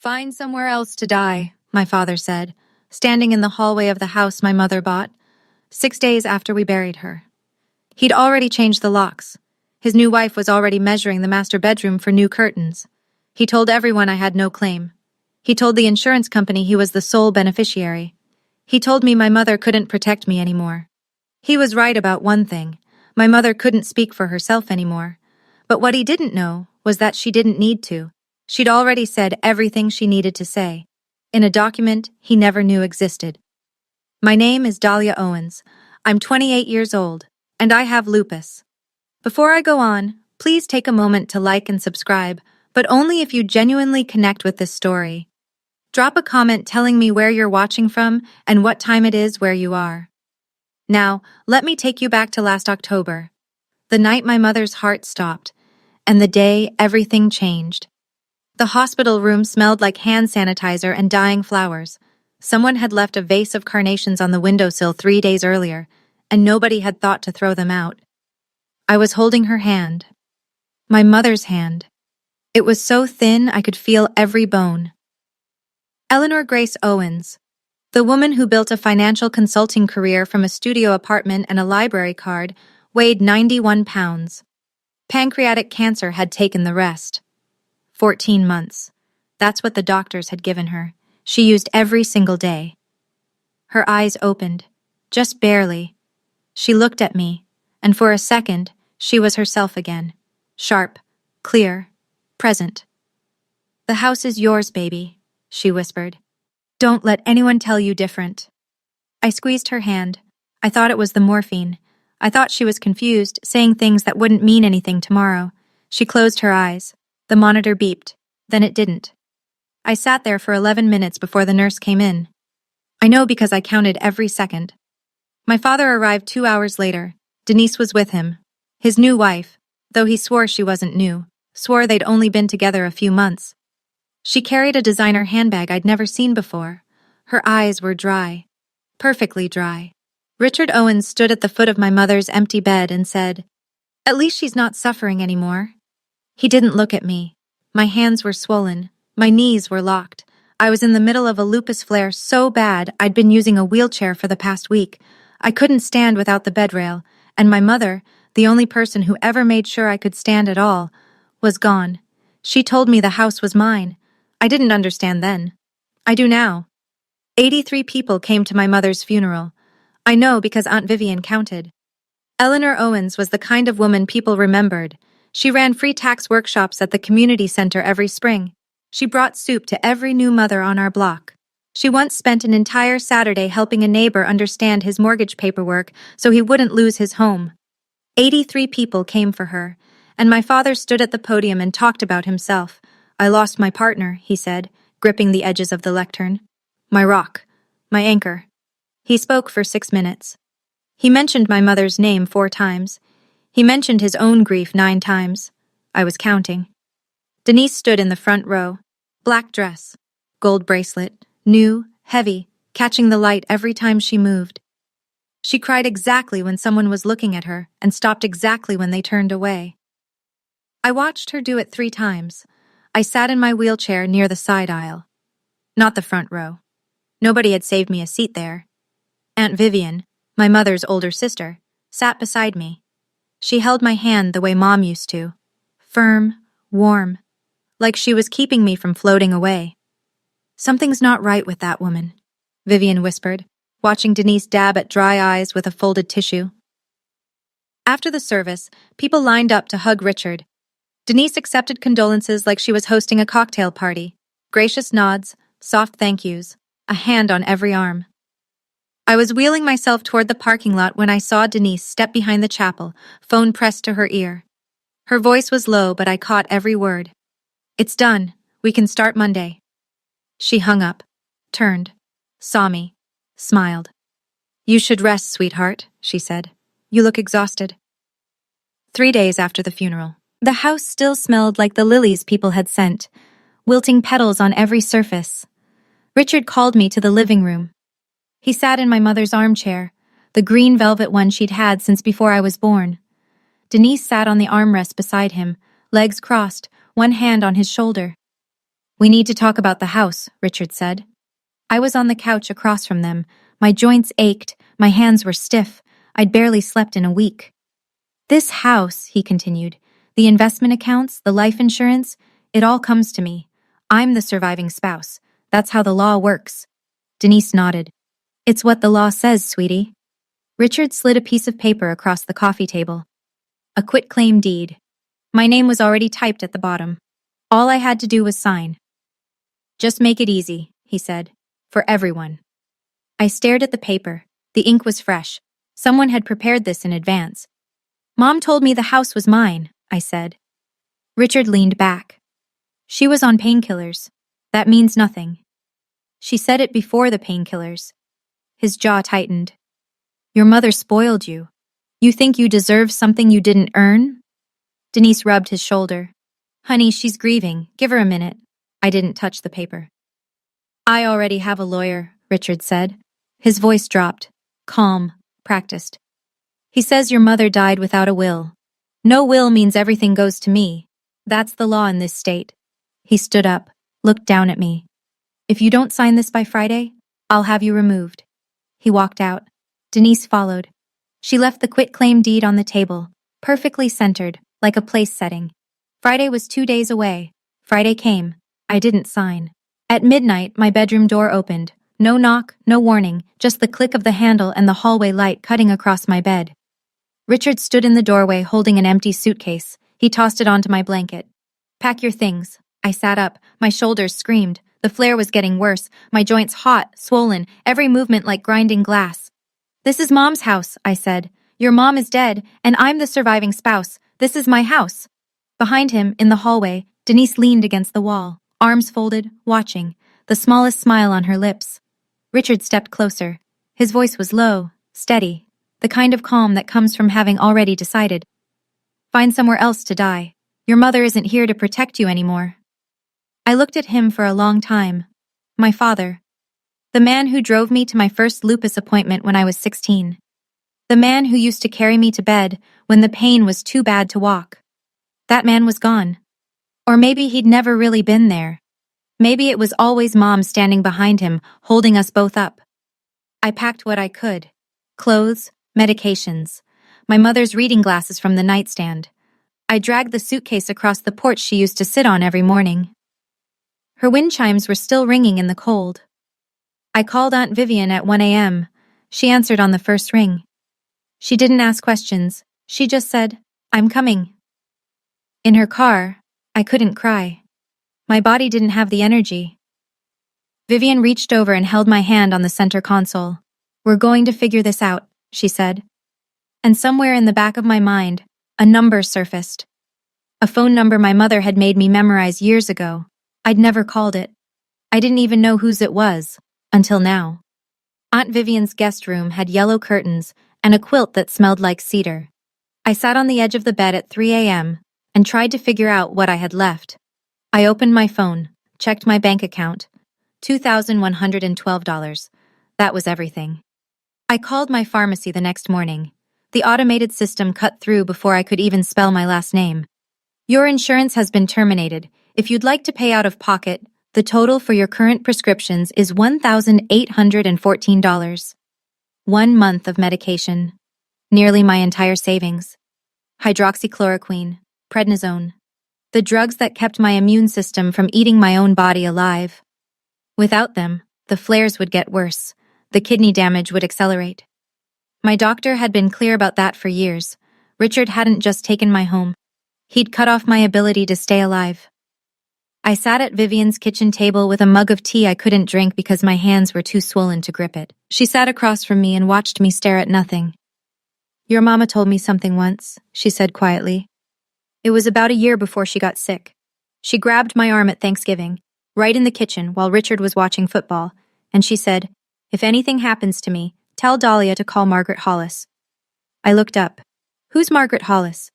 Find somewhere else to die, my father said, standing in the hallway of the house my mother bought, 6 days after we buried her. He'd already changed the locks. His new wife was already measuring the master bedroom for new curtains. He told everyone I had no claim. He told the insurance company he was the sole beneficiary. He told me my mother couldn't protect me anymore. He was right about one thing. My mother couldn't speak for herself anymore. But what he didn't know was that she didn't need to. She'd already said everything she needed to say, in a document he never knew existed. My name is Dahlia Owens. I'm 28 years old, and I have lupus. Before I go on, please take a moment to like and subscribe, but only if you genuinely connect with this story. Drop a comment telling me where you're watching from and what time it is where you are. Now, let me take you back to last October, the night my mother's heart stopped, and the day everything changed. The hospital room smelled like hand sanitizer and dying flowers. Someone had left a vase of carnations on the windowsill 3 days earlier, and nobody had thought to throw them out. I was holding her hand. My mother's hand. It was so thin I could feel every bone. Eleanor Grace Owens, the woman who built a financial consulting career from a studio apartment and a library card, weighed 91 pounds. Pancreatic cancer had taken the rest. 14 months. That's what the doctors had given her. She used every single day. Her eyes opened, just barely. She looked at me, and for a second, she was herself again. Sharp, clear, present. "The house is yours, baby," she whispered. "Don't let anyone tell you different." I squeezed her hand. I thought it was the morphine. I thought she was confused, saying things that wouldn't mean anything tomorrow. She closed her eyes. The monitor beeped. Then it didn't. I sat there for 11 minutes before the nurse came in. I know because I counted every second. My father arrived 2 hours later. Denise was with him. His new wife, though he swore she wasn't new, swore they'd only been together a few months. She carried a designer handbag I'd never seen before. Her eyes were dry. Perfectly dry. Richard Owens stood at the foot of my mother's empty bed and said, "At least she's not suffering anymore." He didn't look at me. My hands were swollen. My knees were locked. I was in the middle of a lupus flare so bad I'd been using a wheelchair for the past week. I couldn't stand without the bed rail, and my mother, the only person who ever made sure I could stand at all, was gone. She told me the house was mine. I didn't understand then. I do now. 83 people came to my mother's funeral. I know because Aunt Vivian counted. Eleanor Owens was the kind of woman people remembered. She ran free tax workshops at the community center every spring. She brought soup to every new mother on our block. She once spent an entire Saturday helping a neighbor understand his mortgage paperwork so he wouldn't lose his home. 83 people came for her, and my father stood at the podium and talked about himself. "I lost my partner," he said, gripping the edges of the lectern. "My rock. My anchor." He spoke for 6 minutes. He mentioned my mother's name 4 times. He mentioned his own grief 9 times. I was counting. Denise stood in the front row. Black dress, gold bracelet, new, heavy, catching the light every time she moved. She cried exactly when someone was looking at her and stopped exactly when they turned away. I watched her do it 3 times. I sat in my wheelchair near the side aisle. Not the front row. Nobody had saved me a seat there. Aunt Vivian, my mother's older sister, sat beside me. She held my hand the way Mom used to. Firm, warm, like she was keeping me from floating away. "Something's not right with that woman," Vivian whispered, watching Denise dab at dry eyes with a folded tissue. After the service, people lined up to hug Richard. Denise accepted condolences like she was hosting a cocktail party. Gracious nods, soft thank yous, a hand on every arm. I was wheeling myself toward the parking lot when I saw Denise step behind the chapel, phone pressed to her ear. Her voice was low, but I caught every word. "It's done. We can start Monday." She hung up, turned, saw me, smiled. "You should rest, sweetheart," she said. "You look exhausted." 3 days after the funeral, the house still smelled like the lilies people had sent, wilting petals on every surface. Richard called me to the living room. He sat in my mother's armchair, the green velvet one she'd had since before I was born. Denise sat on the armrest beside him, legs crossed, one hand on his shoulder. We need to talk about the house, Richard said. I was on the couch across from them. My joints ached, my hands were stiff. I'd barely slept in a week. This house, he continued, the investment accounts, the life insurance, it all comes to me. I'm the surviving spouse. That's how the law works. Denise nodded. It's what the law says, sweetie. Richard slid a piece of paper across the coffee table. A quitclaim deed. My name was already typed at the bottom. All I had to do was sign. Just make it easy, he said, for everyone. I stared at the paper. The ink was fresh. Someone had prepared this in advance. Mom told me the house was mine, I said. Richard leaned back. She was on painkillers. That means nothing. She said it before the painkillers. His jaw tightened. Your mother spoiled you. You think you deserve something you didn't earn? Denise rubbed his shoulder. Honey, she's grieving. Give her a minute. I didn't touch the paper. I already have a lawyer, Richard said. His voice dropped. Calm, practiced. He says your mother died without a will. No will means everything goes to me. That's the law in this state. He stood up, looked down at me. If you don't sign this by Friday, I'll have you removed. He walked out. Denise followed. She left the quitclaim deed on the table, perfectly centered, like a place setting. Friday was 2 days away. Friday came. I didn't sign. At midnight, my bedroom door opened. No knock, no warning, just the click of the handle and the hallway light cutting across my bed. Richard stood in the doorway holding an empty suitcase. He tossed it onto my blanket. Pack your things. I sat up. My shoulders screamed. The flare was getting worse. My joints hot, swollen, every movement like grinding glass. This is Mom's house, I said. Your mom is dead, and I'm the surviving spouse. This is my house. Behind him, in the hallway, Denise leaned against the wall, arms folded, watching, the smallest smile on her lips. Richard stepped closer. His voice was low, steady, the kind of calm that comes from having already decided. Find somewhere else to die. Your mother isn't here to protect you anymore. I looked at him for a long time. My father. The man who drove me to my first lupus appointment when I was 16. The man who used to carry me to bed when the pain was too bad to walk. That man was gone. Or maybe he'd never really been there. Maybe it was always Mom standing behind him, holding us both up. I packed what I could. Clothes, medications, my mother's reading glasses from the nightstand. I dragged the suitcase across the porch she used to sit on every morning. Her wind chimes were still ringing in the cold. I called Aunt Vivian at 1 a.m. She answered on the first ring. She didn't ask questions. She just said, I'm coming. In her car, I couldn't cry. My body didn't have the energy. Vivian reached over and held my hand on the center console. We're going to figure this out, she said. And somewhere in the back of my mind, a number surfaced. A phone number my mother had made me memorize years ago. I'd never called it. I didn't even know whose it was, until now. Aunt Vivian's guest room had yellow curtains and a quilt that smelled like cedar. I sat on the edge of the bed at 3 a.m. and tried to figure out what I had left. I opened my phone, checked my bank account. $2,112. That was everything. I called my pharmacy the next morning. The automated system cut through before I could even spell my last name. Your insurance has been terminated. If you'd like to pay out of pocket, the total for your current prescriptions is $1,814. 1 month of medication. Nearly my entire savings. Hydroxychloroquine, prednisone. The drugs that kept my immune system from eating my own body alive. Without them, the flares would get worse. The kidney damage would accelerate. My doctor had been clear about that for years. Richard hadn't just taken my home. He'd cut off my ability to stay alive. I sat at Vivian's kitchen table with a mug of tea I couldn't drink because my hands were too swollen to grip it. She sat across from me and watched me stare at nothing. Your mama told me something once, she said quietly. It was about a year before she got sick. She grabbed my arm at Thanksgiving, right in the kitchen while Richard was watching football, and she said, if anything happens to me, tell Dahlia to call Margaret Hollis. I looked up. Who's Margaret Hollis?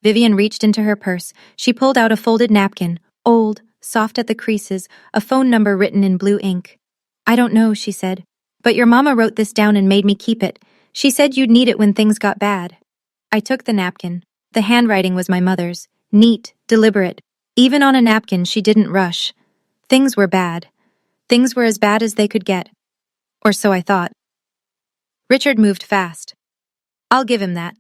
Vivian reached into her purse. She pulled out a folded napkin, old, soft at the creases, a phone number written in blue ink. I don't know, she said, but your mama wrote this down and made me keep it. She said you'd need it when things got bad. I took the napkin. The handwriting was my mother's, neat, deliberate. Even on a napkin, she didn't rush. Things were bad. Things were as bad as they could get. Or so I thought. Richard moved fast. I'll give him that.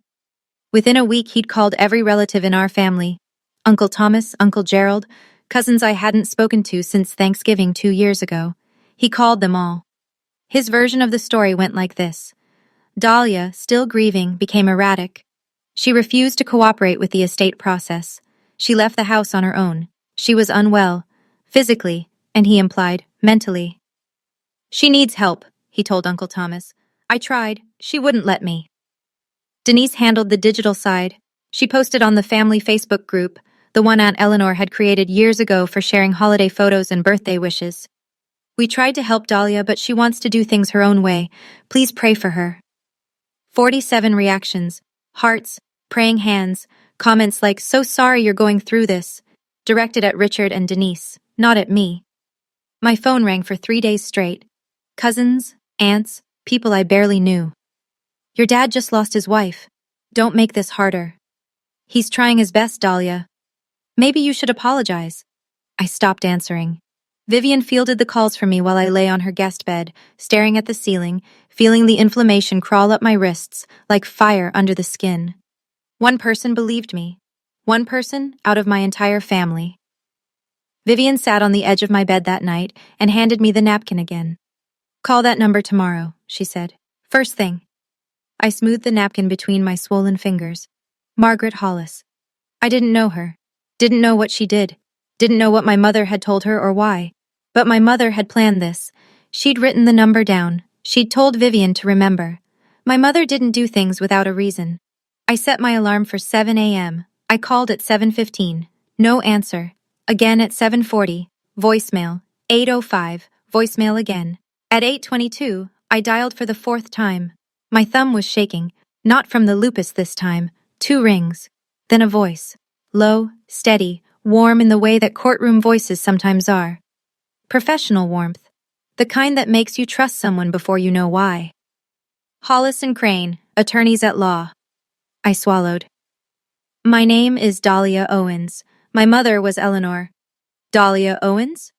Within a week, he'd called every relative in our family. Uncle Thomas, Uncle Gerald, cousins I hadn't spoken to since Thanksgiving 2 years ago. He called them all. His version of the story went like this. Dahlia, still grieving, became erratic. She refused to cooperate with the estate process. She left the house on her own. She was unwell, physically, and he implied, mentally. She needs help, he told Uncle Thomas. I tried. She wouldn't let me. Denise handled the digital side. She posted on the family Facebook group, the one Aunt Eleanor had created years ago for sharing holiday photos and birthday wishes. We tried to help Dahlia, but she wants to do things her own way. Please pray for her. 47 reactions, hearts, praying hands, comments like, so sorry you're going through this, directed at Richard and Denise, not at me. My phone rang for 3 days straight. Cousins, aunts, people I barely knew. Your dad just lost his wife. Don't make this harder. He's trying his best, Dahlia. Maybe you should apologize. I stopped answering. Vivian fielded the calls for me while I lay on her guest bed, staring at the ceiling, feeling the inflammation crawl up my wrists like fire under the skin. One person believed me. One person out of my entire family. Vivian sat on the edge of my bed that night and handed me the napkin again. Call that number tomorrow, she said. First thing. I smoothed the napkin between my swollen fingers. Margaret Hollis. I didn't know her. Didn't know what she did. Didn't know what my mother had told her or why. But my mother had planned this. She'd written the number down. She'd told Vivian to remember. My mother didn't do things without a reason. I set my alarm for 7 a.m. I called at 7:15. No answer. Again at 7:40. Voicemail. 8:05. Voicemail again. At 8:22, I dialed for the 4th time. My thumb was shaking. Not from the lupus this time. 2 rings. Then a voice. Low, steady, warm in the way that courtroom voices sometimes are. Professional warmth. The kind that makes you trust someone before you know why. Hollis and Crane, attorneys at law. I swallowed. My name is Dahlia Owens. My mother was Eleanor. Dahlia Owens?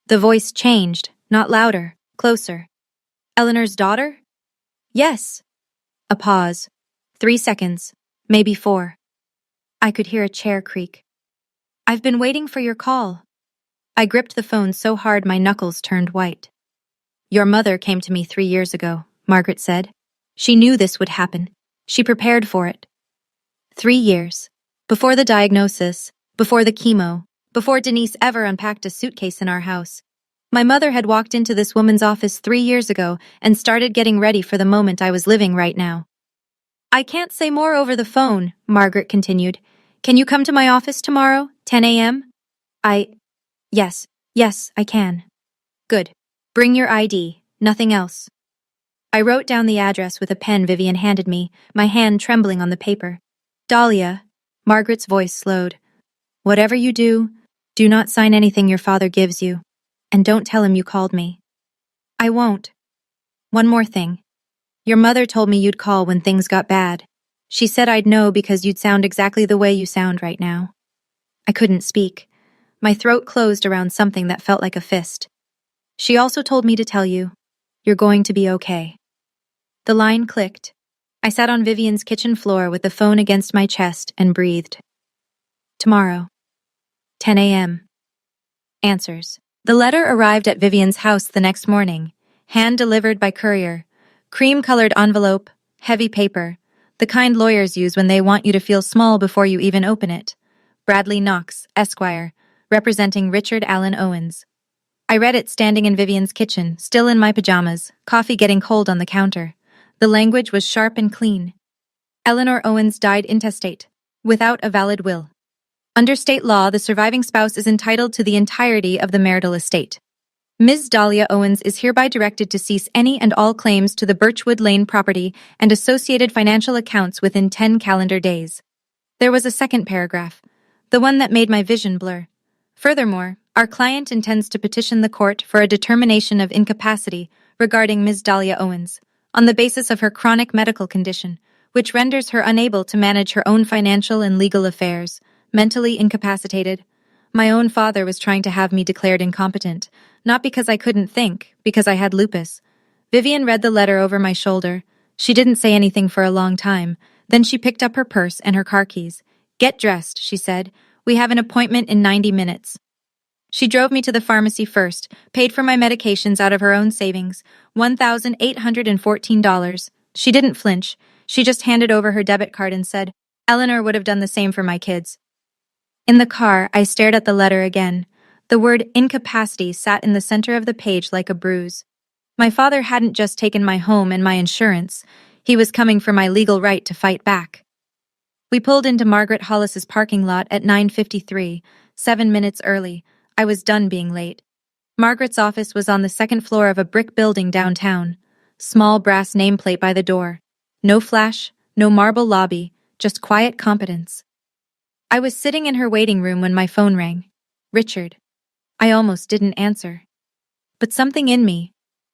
The voice changed, not louder, closer. Eleanor's daughter? Yes. A pause. 3 seconds, maybe 4. I could hear a chair creak. I've been waiting for your call. I gripped the phone so hard my knuckles turned white. Your mother came to me 3 years ago, Margaret said. She knew this would happen. She prepared for it. 3 years. Before the diagnosis, before the chemo, before Denise ever unpacked a suitcase in our house. My mother had walked into this woman's office 3 years ago and started getting ready for the moment I was living right now. I can't say more over the phone, Margaret continued. Can you come to my office tomorrow, 10 a.m.? Yes, I can. Good. Bring your ID, nothing else. I wrote down the address with a pen Vivian handed me, my hand trembling on the paper. Dahlia, Margaret's voice slowed. Whatever you do not sign anything your father gives you. And don't tell him you called me. I won't. One more thing. Your mother told me you'd call when things got bad. She said I'd know because you'd sound exactly the way you sound right now. I couldn't speak. My throat closed around something that felt like a fist. She also told me to tell you, you're going to be okay. The line clicked. I sat on Vivian's kitchen floor with the phone against my chest and breathed. Tomorrow. 10 a.m. Answers. The letter arrived at Vivian's house the next morning, hand-delivered by courier. Cream-colored envelope, heavy paper, the kind lawyers use when they want you to feel small before you even open it. Bradley Knox, Esquire, representing Richard Allen Owens. I read it standing in Vivian's kitchen, still in my pajamas, coffee getting cold on the counter. The language was sharp and clean. Eleanor Owens died intestate, without a valid will. Under state law, the surviving spouse is entitled to the entirety of the marital estate. Ms. Dahlia Owens is hereby directed to cease any and all claims to the Birchwood Lane property and associated financial accounts within 10 calendar days. There was a second paragraph, the one that made my vision blur. Furthermore, our client intends to petition the court for a determination of incapacity regarding Ms. Dahlia Owens, on the basis of her chronic medical condition, which renders her unable to manage her own financial and legal affairs, mentally incapacitated. My own father was trying to have me declared incompetent, not because I couldn't think, because I had lupus. Vivian read the letter over my shoulder. She didn't say anything for a long time. Then she picked up her purse and her car keys. "Get dressed," she said. "We have an appointment in 90 minutes." She drove me to the pharmacy first, paid for my medications out of her own savings, $1,814. She didn't flinch. She just handed over her debit card and said, "Eleanor would have done the same for my kids." In the car, I stared at the letter again. The word incapacity sat in the center of the page like a bruise. My father hadn't just taken my home and my insurance. He was coming for my legal right to fight back. We pulled into Margaret Hollis's parking lot at 9:53, 7 minutes early. I was done being late. Margaret's office was on the second floor of a brick building downtown. Small brass nameplate by the door. No flash, no marble lobby, just quiet competence. I was sitting in her waiting room when my phone rang. Richard. I almost didn't answer. But something in me,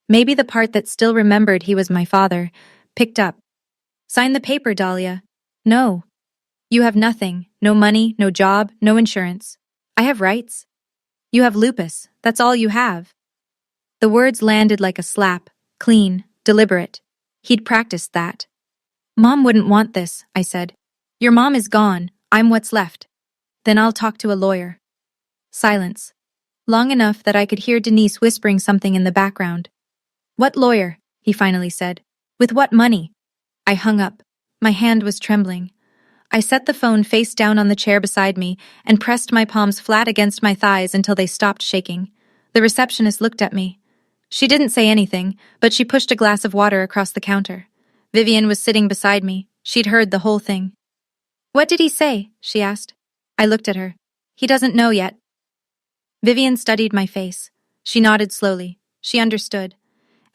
maybe the part that still remembered he was my father, picked up. "Sign the paper, Dahlia." "No. You have nothing. No money, no job, no insurance. I have rights. You have lupus. That's all you have." The words landed like a slap, clean, deliberate. He'd practiced that. "Mom wouldn't want this," I said. "Your mom is gone. I'm what's left. Then I'll talk to a lawyer." Silence. Long enough that I could hear Denise whispering something in the background. "What lawyer?" he finally said. "With what money?" I hung up. My hand was trembling. I set the phone face down on the chair beside me and pressed my palms flat against my thighs until they stopped shaking. The receptionist looked at me. She didn't say anything, but she pushed a glass of water across the counter. Vivian was sitting beside me. She'd heard the whole thing. "What did he say?" she asked. I looked at her. "He doesn't know yet." Vivian studied my face. She nodded slowly. She understood.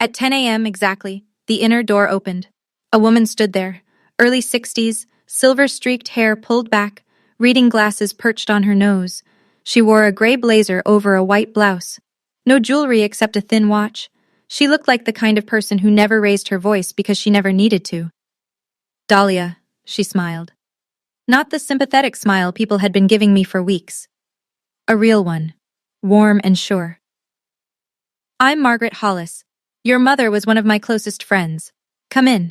At 10 a.m. exactly, the inner door opened. A woman stood there, early 60s, silver-streaked hair pulled back, reading glasses perched on her nose. She wore a gray blazer over a white blouse. No jewelry except a thin watch. She looked like the kind of person who never raised her voice because she never needed to. "Dahlia," she smiled. Not the sympathetic smile people had been giving me for weeks. A real one, warm and sure. "I'm Margaret Hollis. Your mother was one of my closest friends. Come in."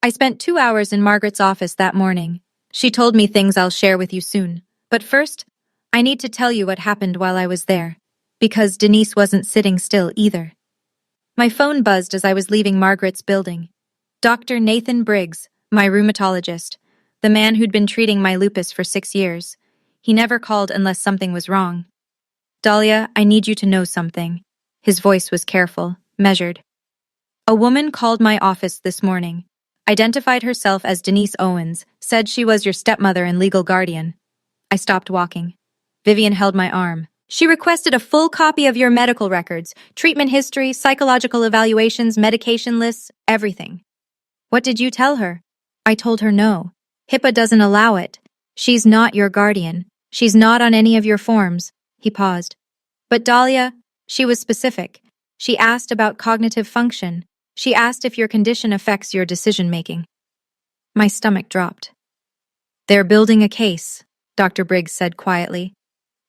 I spent 2 hours in Margaret's office that morning. She told me things I'll share with you soon. But first, I need to tell you what happened while I was there, because Denise wasn't sitting still either. My phone buzzed as I was leaving Margaret's building. Dr. Nathan Briggs, my rheumatologist, the man who'd been treating my lupus for 6 years. He never called unless something was wrong. "Dahlia, I need you to know something." His voice was careful, measured. "A woman called my office this morning, identified herself as Denise Owens, said she was your stepmother and legal guardian." I stopped walking. Vivian held my arm. "She requested a full copy of your medical records, treatment history, psychological evaluations, medication lists, everything." "What did you tell her?" "I told her no. HIPAA doesn't allow it. She's not your guardian. She's not on any of your forms." He paused. "But Dahlia," she was specific. She asked about cognitive function. She asked if your condition affects your decision-making. My stomach dropped. "They're building a case," Dr. Briggs said quietly.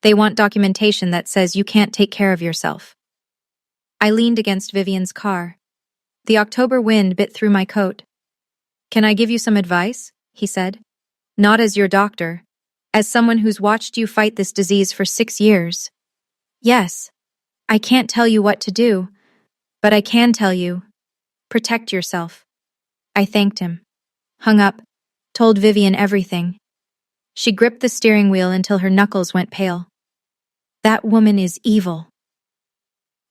"They want documentation that says you can't take care of yourself." I leaned against Vivian's car. The October wind bit through my coat. "Can I give you some advice?" he said. "Not as your doctor. As someone who's watched you fight this disease for 6 years. Yes. I can't tell you what to do, but I can tell you, protect yourself." I thanked him. Hung up. Told Vivian everything. She gripped the steering wheel until her knuckles went pale. That woman is evil.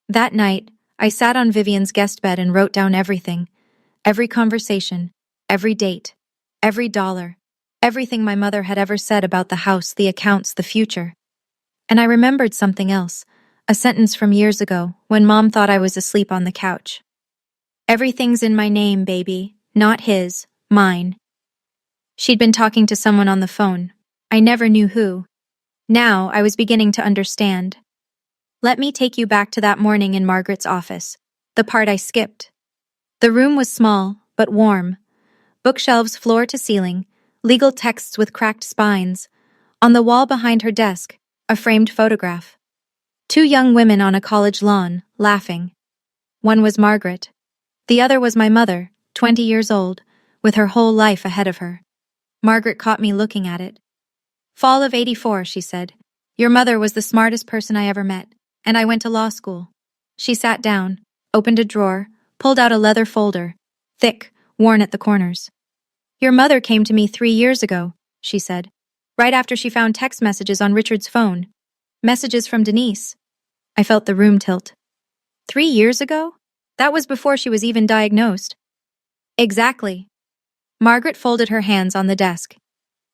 That night, I sat on Vivian's guest bed and wrote down everything. Every conversation, every date, every dollar, everything my mother had ever said about the house, the accounts, the future. And I remembered something else, a sentence from years ago when Mom thought I was asleep on the couch. "Everything's in my name, baby, not his, mine." She'd been talking to someone on the phone. I never knew who. Now I was beginning to understand. Let me take you back to that morning in Margaret's office, the part I skipped. The room was small, but warm. Bookshelves floor to ceiling, legal texts with cracked spines. On the wall behind her desk, A framed photograph. Two young women on a college lawn, laughing. One was Margaret. The other was my mother, 20 years old, with her whole life ahead of her. Margaret caught me looking at it. Fall of '84, she said. Your mother was the smartest person I ever met, and I went to law school. She sat down, opened a drawer, pulled out a leather folder, thick, worn at the corners. Your mother came to me 3 years ago, she said, right after she found text messages on Richard's phone. Messages from Denise. I felt the room tilt. 3 years ago? That was before she was even diagnosed. Exactly. Margaret folded her hands on the desk.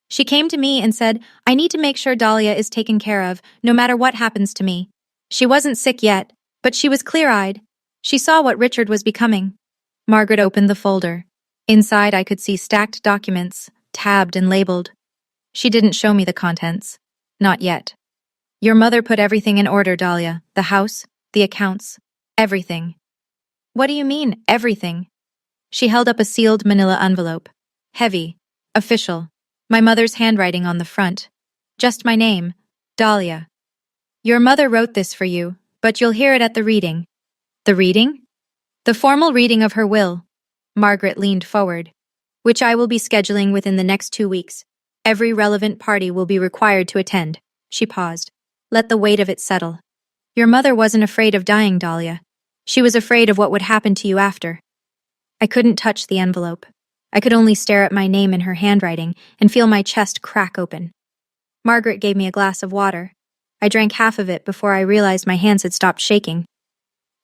She came to me and said, I need to make sure Dahlia is taken care of, no matter what happens to me. She wasn't sick yet, but she was clear-eyed. She saw what Richard was becoming. Margaret opened the folder. Inside, I could see stacked documents, tabbed and labeled. She didn't show me the contents. Not yet. Your mother put everything in order, Dahlia. The house, the accounts, everything. What do you mean, everything? She held up a sealed manila envelope. Heavy. Official. My mother's handwriting on the front. Just my name. Dahlia. Your mother wrote this for you, but you'll hear it at the reading. The reading? The formal reading of her will. Margaret leaned forward. Which I will be scheduling within the next 2 weeks. Every relevant party will be required to attend. She paused. Let the weight of it settle. Your mother wasn't afraid of dying, Dahlia. She was afraid of what would happen to you after. I couldn't touch the envelope. I could only stare at my name in her handwriting and feel my chest crack open. Margaret gave me a glass of water. I drank half of it before I realized my hands had stopped shaking.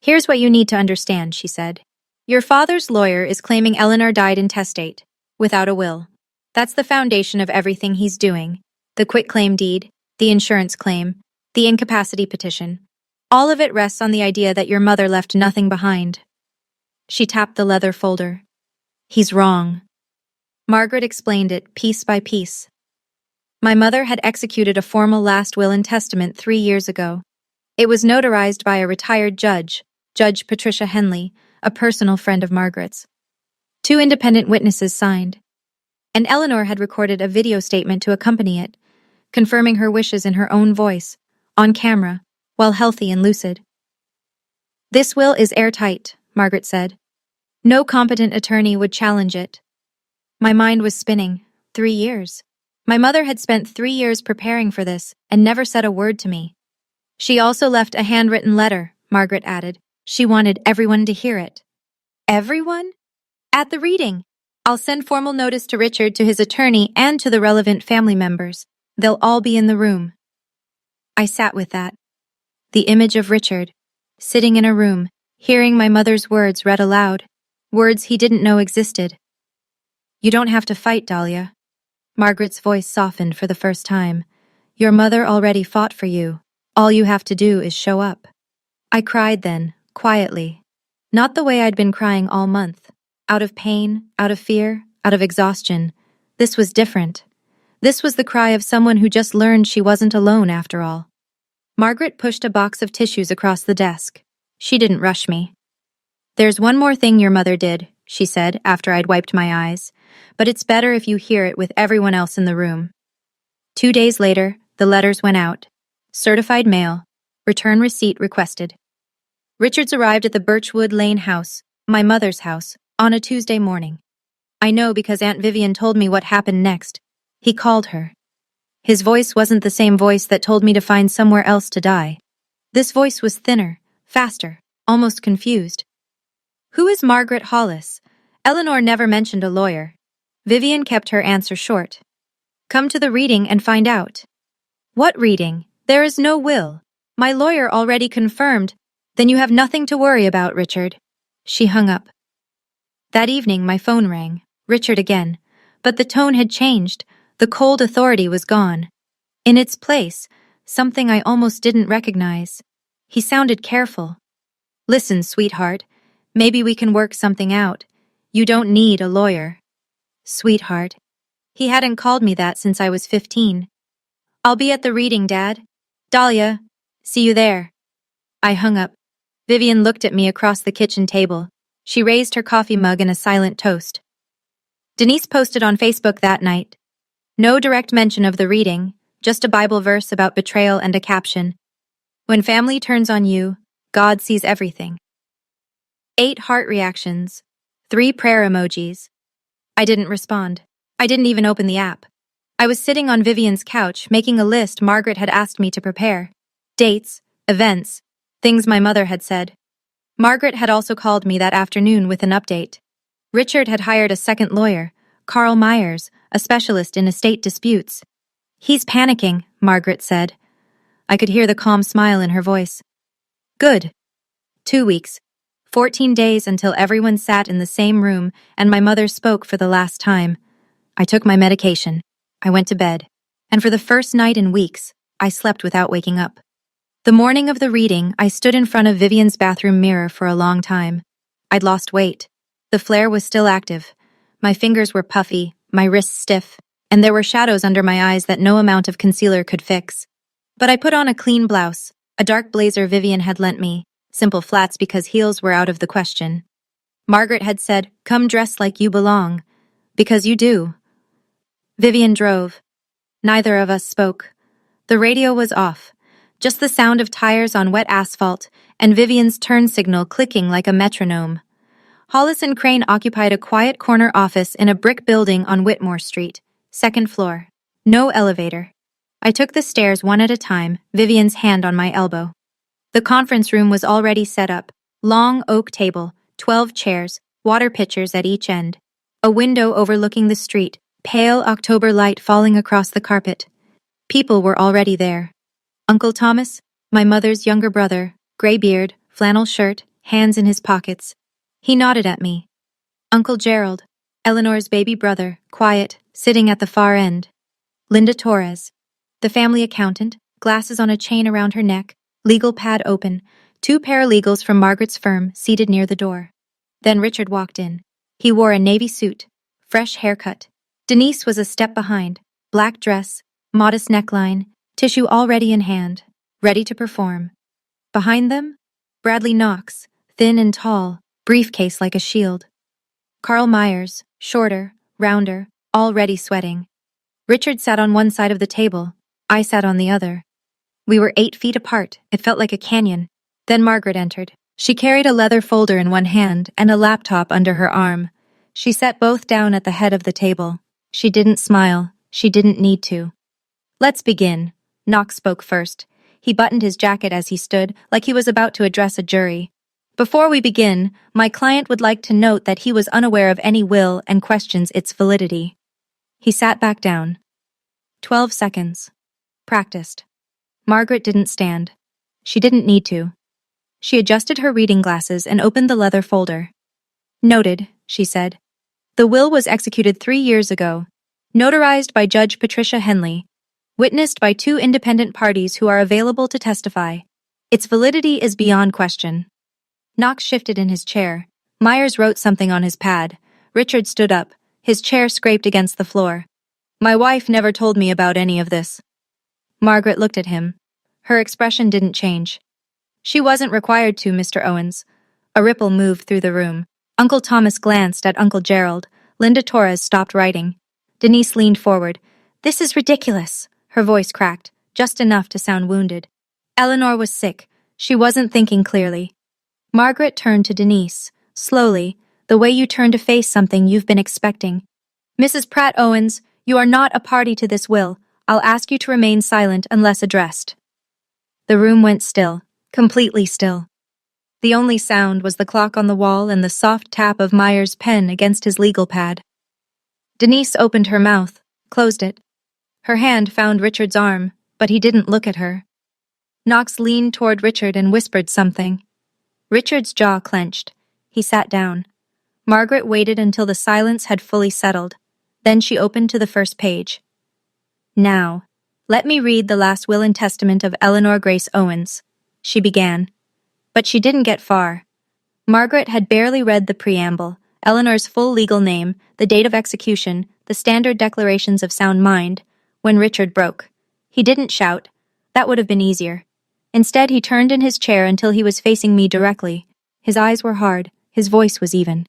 Here's what you need to understand, she said. Your father's lawyer is claiming Eleanor died intestate, without a will. That's the foundation of everything he's doing. The quitclaim deed, the insurance claim, the incapacity petition. All of it rests on the idea that your mother left nothing behind. She tapped the leather folder. He's wrong. Margaret explained it piece by piece. My mother had executed a formal last will and testament 3 years ago. It was notarized by a retired judge, Judge Patricia Henley, a personal friend of Margaret's. 2 independent witnesses signed. And Eleanor had recorded a video statement to accompany it, confirming her wishes in her own voice, on camera, while healthy and lucid. This will is airtight, Margaret said. No competent attorney would challenge it. My mind was spinning. 3 years. My mother had spent 3 years preparing for this and never said a word to me. She also left a handwritten letter, Margaret added. She wanted everyone to hear it. Everyone? At the reading. I'll send formal notice to Richard, to his attorney, and to the relevant family members. They'll all be in the room. I sat with that. The image of Richard, sitting in a room, hearing my mother's words read aloud, words he didn't know existed. You don't have to fight, Dahlia. Margaret's voice softened for the first time. Your mother already fought for you. All you have to do is show up. I cried then, quietly. Not the way I'd been crying all month. Out of pain, out of fear, out of exhaustion. This was different. This was the cry of someone who just learned she wasn't alone after all. Margaret pushed a box of tissues across the desk. She didn't rush me. There's one more thing your mother did, she said after I'd wiped my eyes, but it's better if you hear it with everyone else in the room. 2 days later, the letters went out. Certified mail. Return receipt requested. Richards arrived at the Birchwood Lane house, my mother's house, on a Tuesday morning. I know because Aunt Vivian told me what happened next. He called her. His voice wasn't the same voice that told me to find somewhere else to die. This voice was thinner, faster, almost confused. Who is Margaret Hollis? Eleanor never mentioned a lawyer. Vivian kept her answer short. Come to the reading and find out. What reading? There is no will. My lawyer already confirmed. Then you have nothing to worry about, Richard. She hung up. That evening my phone rang. Richard again. But the tone had changed. The cold authority was gone. In its place, something I almost didn't recognize. He sounded careful. Listen, sweetheart. Maybe we can work something out. You don't need a lawyer. Sweetheart. He hadn't called me that since I was 15. I'll be at the reading, Dad. Dahlia. See you there. I hung up. Vivian looked at me across the kitchen table. She raised her coffee mug in a silent toast. Denise posted on Facebook that night. No direct mention of the reading, just a Bible verse about betrayal and a caption. When family turns on you, God sees everything. 8 heart reactions. 3 prayer emojis. I didn't respond. I didn't even open the app. I was sitting on Vivian's couch, making a list Margaret had asked me to prepare. Dates, events, things my mother had said. Margaret had also called me that afternoon with an update. Richard had hired a second lawyer, Carl Myers, a specialist in estate disputes. He's panicking, Margaret said. I could hear the calm smile in her voice. Good. 2 weeks. 14 days until everyone sat in the same room and my mother spoke for the last time. I took my medication. I went to bed. And for the first night in weeks, I slept without waking up. The morning of the reading, I stood in front of Vivian's bathroom mirror for a long time. I'd lost weight. The flare was still active. My fingers were puffy, my wrists stiff, and there were shadows under my eyes that no amount of concealer could fix. But I put on a clean blouse, a dark blazer Vivian had lent me, simple flats because heels were out of the question. Margaret had said, "Come dressed like you belong." Because you do. Vivian drove. Neither of us spoke. The radio was off. Just the sound of tires on wet asphalt and Vivian's turn signal clicking like a metronome. Hollis and Crane occupied a quiet corner office in a brick building on Whitmore Street, 2nd floor. No elevator. I took the stairs one at a time, Vivian's hand on my elbow. The conference room was already set up. Long oak table, 12 chairs, water pitchers at each end. A window overlooking the street, pale October light falling across the carpet. People were already there. Uncle Thomas, my mother's younger brother, gray beard, flannel shirt, hands in his pockets. He nodded at me. Uncle Gerald, Eleanor's baby brother, quiet, sitting at the far end. Linda Torres, the family accountant, glasses on a chain around her neck, legal pad open, 2 paralegals from Margaret's firm seated near the door. Then Richard walked in. He wore a navy suit, fresh haircut. Denise was a step behind, black dress, modest neckline, tissue already in hand, ready to perform. Behind them, Bradley Knox, thin and tall, briefcase like a shield. Carl Myers, shorter, rounder, already sweating. Richard sat on one side of the table. I sat on the other. We were 8 feet apart. It felt like a canyon. Then Margaret entered. She carried a leather folder in one hand and a laptop under her arm. She set both down at the head of the table. She didn't smile. She didn't need to. Let's begin. Knox spoke first. He buttoned his jacket as he stood, like he was about to address a jury. Before we begin, my client would like to note that he was unaware of any will and questions its validity. He sat back down. 12 seconds. Practiced. Margaret didn't stand. She didn't need to. She adjusted her reading glasses and opened the leather folder. Noted, she said. The will was executed 3 years ago. Notarized by Judge Patricia Henley. Witnessed by 2 independent parties who are available to testify. Its validity is beyond question. Knox shifted in his chair. Myers wrote something on his pad. Richard stood up. His chair scraped against the floor. My wife never told me about any of this. Margaret looked at him. Her expression didn't change. She wasn't required to, Mr. Owens. A ripple moved through the room. Uncle Thomas glanced at Uncle Gerald. Linda Torres stopped writing. Denise leaned forward. This is ridiculous. Her voice cracked, just enough to sound wounded. Eleanor was sick. She wasn't thinking clearly. Margaret turned to Denise, slowly, the way you turn to face something you've been expecting. Mrs. Pratt Owens, you are not a party to this will. I'll ask you to remain silent unless addressed. The room went still, completely still. The only sound was the clock on the wall and the soft tap of Myers' pen against his legal pad. Denise opened her mouth, closed it. Her hand found Richard's arm, but he didn't look at her. Knox leaned toward Richard and whispered something. Richard's jaw clenched. He sat down. Margaret waited until the silence had fully settled. Then she opened to the first page. Now, let me read the last will and testament of Eleanor Grace Owens, she began. But she didn't get far. Margaret had barely read the preamble, Eleanor's full legal name, the date of execution, the standard declarations of sound mind, when Richard broke. He didn't shout. That would have been easier. Instead, he turned in his chair until he was facing me directly. His eyes were hard. His voice was even.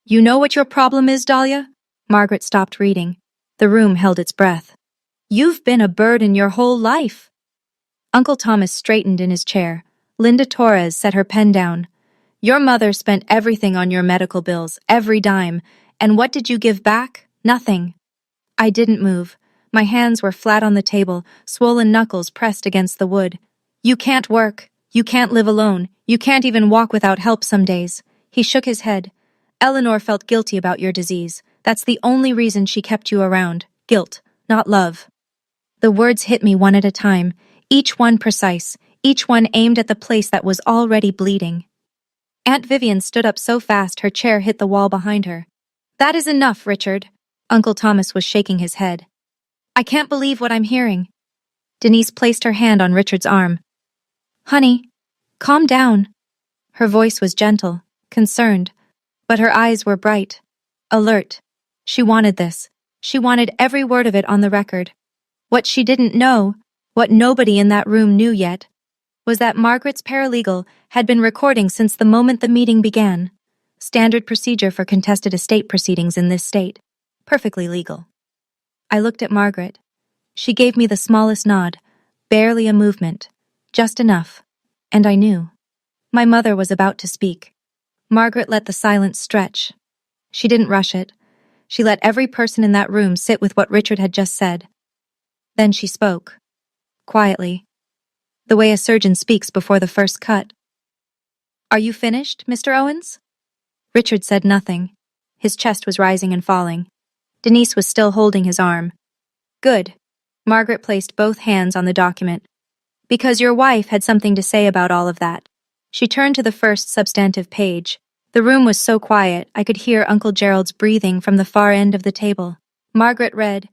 You know what your problem is, Dahlia? Margaret stopped reading. The room held its breath. You've been a burden your whole life. Uncle Thomas straightened in his chair. Linda Torres set her pen down. Your mother spent everything on your medical bills, every dime. And what did you give back? Nothing. I didn't move. My hands were flat on the table, swollen knuckles pressed against the wood. You can't work. You can't live alone. You can't even walk without help some days. He shook his head. Eleanor felt guilty about your disease. That's the only reason she kept you around. Guilt, not love. The words hit me one at a time, each one precise, each one aimed at the place that was already bleeding. Aunt Vivian stood up so fast her chair hit the wall behind her. That is enough, Richard. Uncle Thomas was shaking his head. I can't believe what I'm hearing. Denise placed her hand on Richard's arm. Honey, calm down. Her voice was gentle, concerned, but her eyes were bright, alert. She wanted this. She wanted every word of it on the record. What she didn't know, what nobody in that room knew yet, was that Margaret's paralegal had been recording since the moment the meeting began. Standard procedure for contested estate proceedings in this state. Perfectly legal. I looked at Margaret. She gave me the smallest nod, barely a movement, just enough. And I knew. My mother was about to speak. Margaret let the silence stretch. She didn't rush it. She let every person in that room sit with what Richard had just said. Then she spoke. Quietly. The way a surgeon speaks before the first cut. Are you finished, Mr. Owens? Richard said nothing. His chest was rising and falling. Denise was still holding his arm. Good. Margaret placed both hands on the document. Because your wife had something to say about all of that. She turned to the first substantive page. The room was so quiet, I could hear Uncle Gerald's breathing from the far end of the table. Margaret read,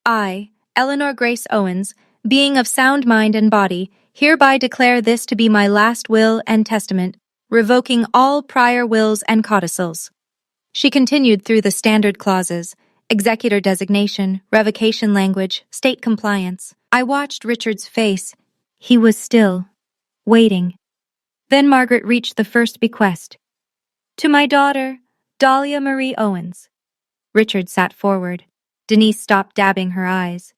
I, Eleanor Grace Owens, being of sound mind and body, hereby declare this to be my last will and testament, revoking all prior wills and codicils. She continued through the standard clauses, executor designation, revocation language, state compliance. I watched Richard's face. He was still, waiting. Then Margaret reached the first bequest. To my daughter, Dahlia Marie Owens. Richard sat forward. Denise stopped dabbing her eyes.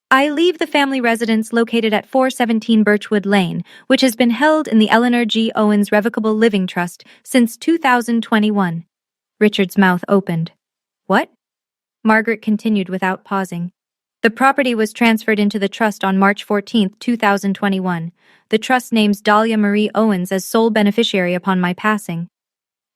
I leave the family residence located at 417 Birchwood Lane, which has been held in the Eleanor G. Owens Revocable Living Trust since 2021. Richard's mouth opened. What? Margaret continued without pausing. The property was transferred into the trust on March 14, 2021. The trust names Dahlia Marie Owens as sole beneficiary upon my passing.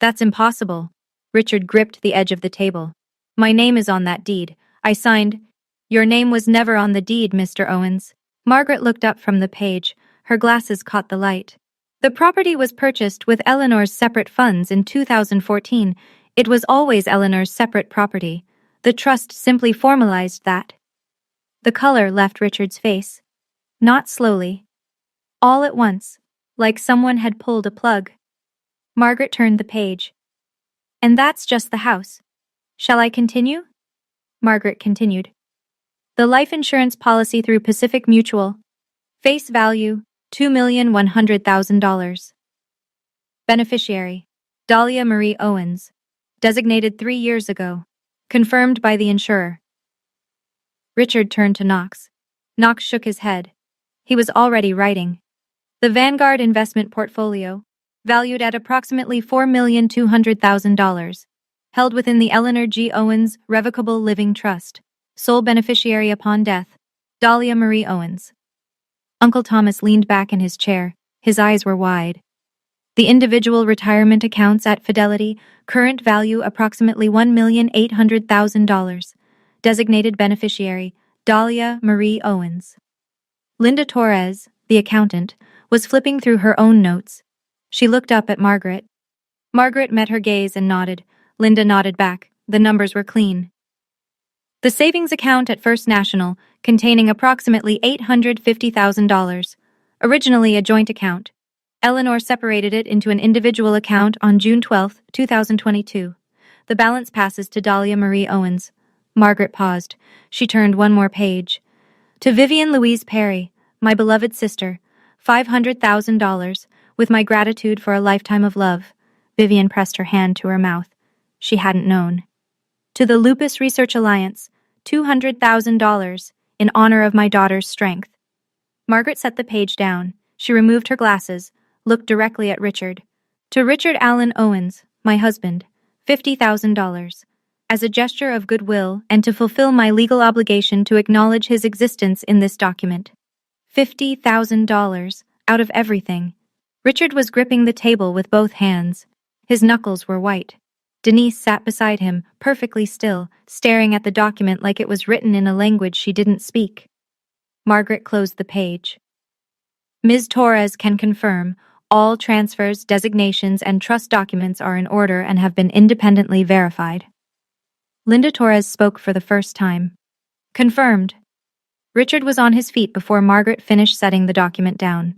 That's impossible. Richard gripped the edge of the table. My name is on that deed. I signed. Your name was never on the deed, Mr. Owens. Margaret looked up from the page. Her glasses caught the light. The property was purchased with Eleanor's separate funds in 2014. It was always Eleanor's separate property. The trust simply formalized that. The color left Richard's face. Not slowly. All at once, like someone had pulled a plug. Margaret turned the page. And that's just the house. Shall I continue? Margaret continued. The life insurance policy through Pacific Mutual. Face value, $2,100,000. Beneficiary, Dahlia Marie Owens. Designated 3 years ago. Confirmed by the insurer. Richard turned to Knox. Knox shook his head. He was already writing. The Vanguard investment portfolio, valued at approximately $4,200,000, held within the Eleanor G. Owens Revocable Living Trust. Sole beneficiary upon death, Dahlia Marie Owens. Uncle Thomas leaned back in his chair. His eyes were wide. The individual retirement accounts at Fidelity, current value approximately $1,800,000. Designated beneficiary, Dahlia Marie Owens. Linda Torres, the accountant, was flipping through her own notes. She looked up at Margaret. Margaret met her gaze and nodded. Linda nodded back. The numbers were clean. The savings account at First National, containing approximately $850,000. Originally a joint account. Eleanor separated it into an individual account on June 12, 2022. The balance passes to Dahlia Marie Owens. Margaret paused. She turned one more page. To Vivian Louise Perry, my beloved sister, $500,000, with my gratitude for a lifetime of love. Vivian pressed her hand to her mouth. She hadn't known. To the Lupus Research Alliance, $200,000, in honor of my daughter's strength. Margaret set the page down. She removed her glasses, looked directly at Richard. To Richard Allen Owens, my husband, $50,000. As a gesture of goodwill and to fulfill my legal obligation to acknowledge his existence in this document. $50,000 out of everything. Richard was gripping the table with both hands. His knuckles were white. Denise sat beside him, perfectly still, staring at the document like it was written in a language she didn't speak. Margaret closed the page. Ms. Torres can confirm all transfers, designations, and trust documents are in order and have been independently verified. Linda Torres spoke for the first time. Confirmed. Richard was on his feet before Margaret finished setting the document down.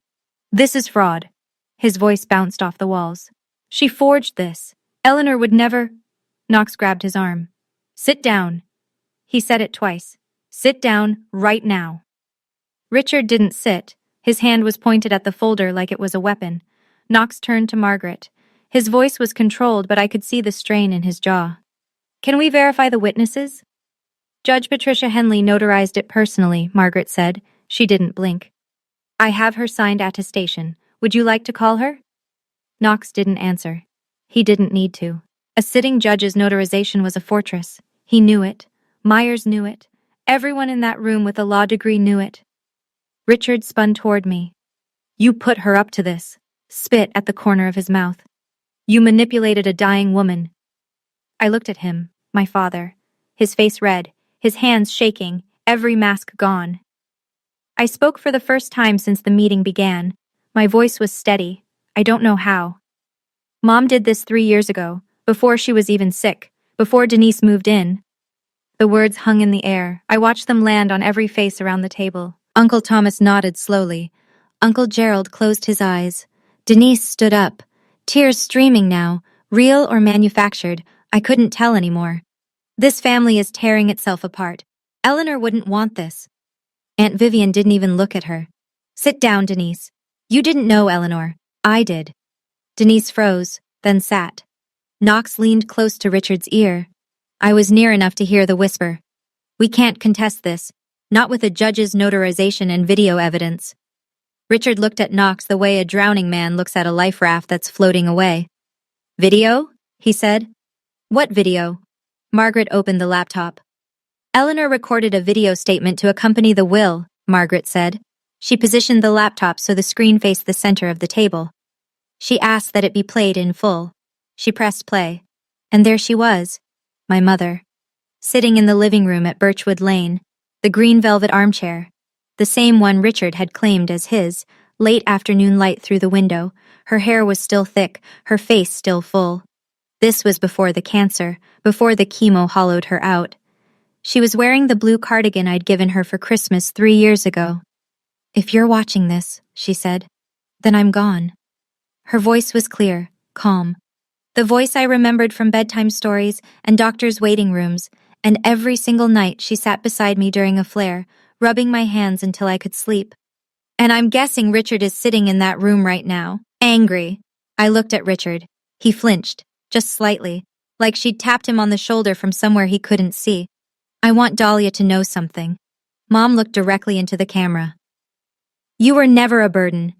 This is fraud. His voice bounced off the walls. She forged this. Eleanor would never... Knox grabbed his arm. Sit down. He said it twice. Sit down right now. Richard didn't sit. His hand was pointed at the folder like it was a weapon. Knox turned to Margaret. His voice was controlled, but I could see the strain in his jaw. Can we verify the witnesses? Judge Patricia Henley notarized it personally, Margaret said. She didn't blink. I have her signed attestation. Would you like to call her? Knox didn't answer. He didn't need to. A sitting judge's notarization was a fortress. He knew it. Myers knew it. Everyone in that room with a law degree knew it. Richard spun toward me. You put her up to this. Spit at the corner of his mouth. You manipulated a dying woman. I looked at him, my father, his face red, his hands shaking, every mask gone. I spoke for the first time since the meeting began. My voice was steady. I don't know how. Mom did this 3 years ago, before she was even sick, before Denise moved in. The words hung in the air. I watched them land on every face around the table. Uncle Thomas nodded slowly. Uncle Gerald closed his eyes. Denise stood up, tears streaming now, real or manufactured. I couldn't tell anymore. This family is tearing itself apart. Eleanor wouldn't want this. Aunt Vivian didn't even look at her. Sit down, Denise. You didn't know Eleanor. I did. Denise froze, then sat. Knox leaned close to Richard's ear. I was near enough to hear the whisper. We can't contest this, not with a judge's notarization and video evidence. Richard looked at Knox the way a drowning man looks at a life raft that's floating away. Video? He said. What video? Margaret opened the laptop. Eleanor recorded a video statement to accompany the will, Margaret said. She positioned the laptop so the screen faced the center of the table. She asked that it be played in full. She pressed play. And there she was, my mother, sitting in the living room at Birchwood Lane, the green velvet armchair, the same one Richard had claimed as his, late afternoon light through the window. Her hair was still thick, her face still full. This was before the cancer, before the chemo hollowed her out. She was wearing the blue cardigan I'd given her for Christmas 3 years ago. If you're watching this, she said, then I'm gone. Her voice was clear, calm. The voice I remembered from bedtime stories and doctors' waiting rooms, and every single night she sat beside me during a flare, rubbing my hands until I could sleep. And I'm guessing Richard is sitting in that room right now, angry. I looked at Richard. He flinched, just slightly, like she'd tapped him on the shoulder from somewhere he couldn't see. I want Dahlia to know something. Mom looked directly into the camera. You were never a burden.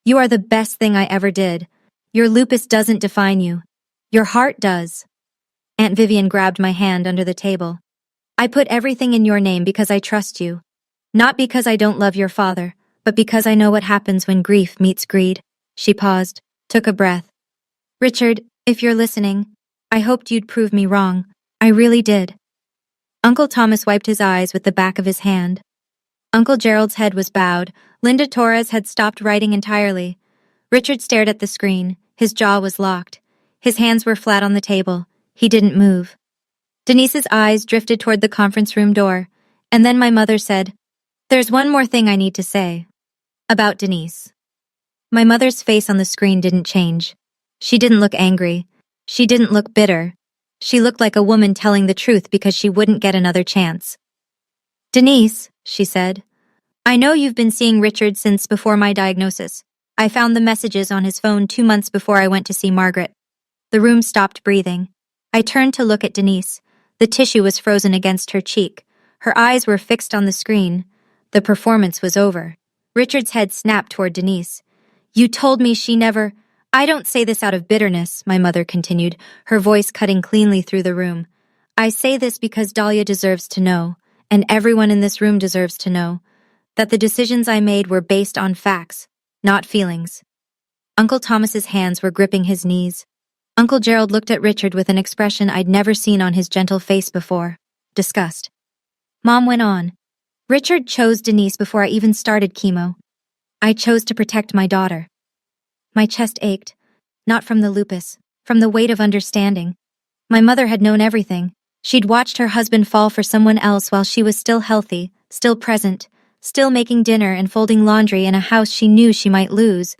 You are the best thing I ever did. Your lupus doesn't define you. Your heart does. Aunt Vivian grabbed my hand under the table. I put everything in your name because I trust you. Not because I don't love your father, but because I know what happens when grief meets greed. She paused, took a breath. Richard, if you're listening, I hoped you'd prove me wrong. I really did. Uncle Thomas wiped his eyes with the back of his hand. Uncle Gerald's head was bowed. Linda Torres had stopped writing entirely. Richard stared at the screen. His jaw was locked. His hands were flat on the table. He didn't move. Denise's eyes drifted toward the conference room door, and then my mother said, There's one more thing I need to say. About Denise. My mother's face on the screen didn't change. She didn't look angry. She didn't look bitter. She looked like a woman telling the truth because she wouldn't get another chance. Denise, she said, I know you've been seeing Richard since before my diagnosis. I found the messages on his phone 2 months before I went to see Margaret. The room stopped breathing. I turned to look at Denise. The tissue was frozen against her cheek. Her eyes were fixed on the screen. The performance was over. Richard's head snapped toward Denise. You told me she never— I don't say this out of bitterness, my mother continued, her voice cutting cleanly through the room. I say this because Dahlia deserves to know, and everyone in this room deserves to know, that the decisions I made were based on facts, not feelings. Uncle Thomas's hands were gripping his knees. Uncle Gerald looked at Richard with an expression I'd never seen on his gentle face before. Disgust. Mom went on. Richard chose Denise before I even started chemo. I chose to protect my daughter. My chest ached, not from the lupus, from the weight of understanding. My mother had known everything. She'd watched her husband fall for someone else while she was still healthy, still present, still making dinner and folding laundry in a house she knew she might lose.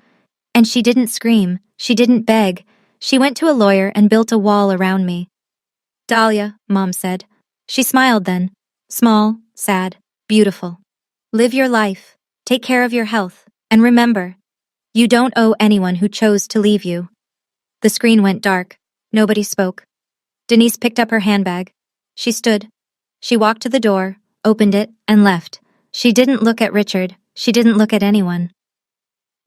And she didn't scream, she didn't beg. She went to a lawyer and built a wall around me. Dahlia, Mom said. She smiled then. Small, sad, beautiful. Live your life, take care of your health, and remember, you don't owe anyone who chose to leave you. The screen went dark. Nobody spoke. Denise picked up her handbag. She stood. She walked to the door, opened it, and left. She didn't look at Richard. She didn't look at anyone.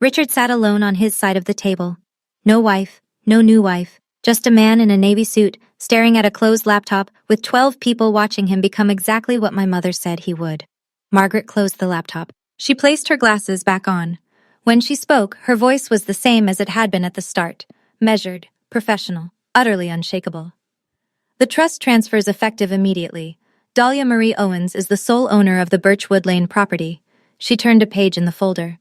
Richard sat alone on his side of the table. No wife, no new wife, just a man in a navy suit, staring at a closed laptop with 12 people watching him become exactly what my mother said he would. Margaret closed the laptop. She placed her glasses back on. When she spoke, her voice was the same as it had been at the start, measured, professional, utterly unshakable. The trust transfers effective immediately. Dahlia Marie Owens is the sole owner of the Birchwood Lane property. She turned a page in the folder.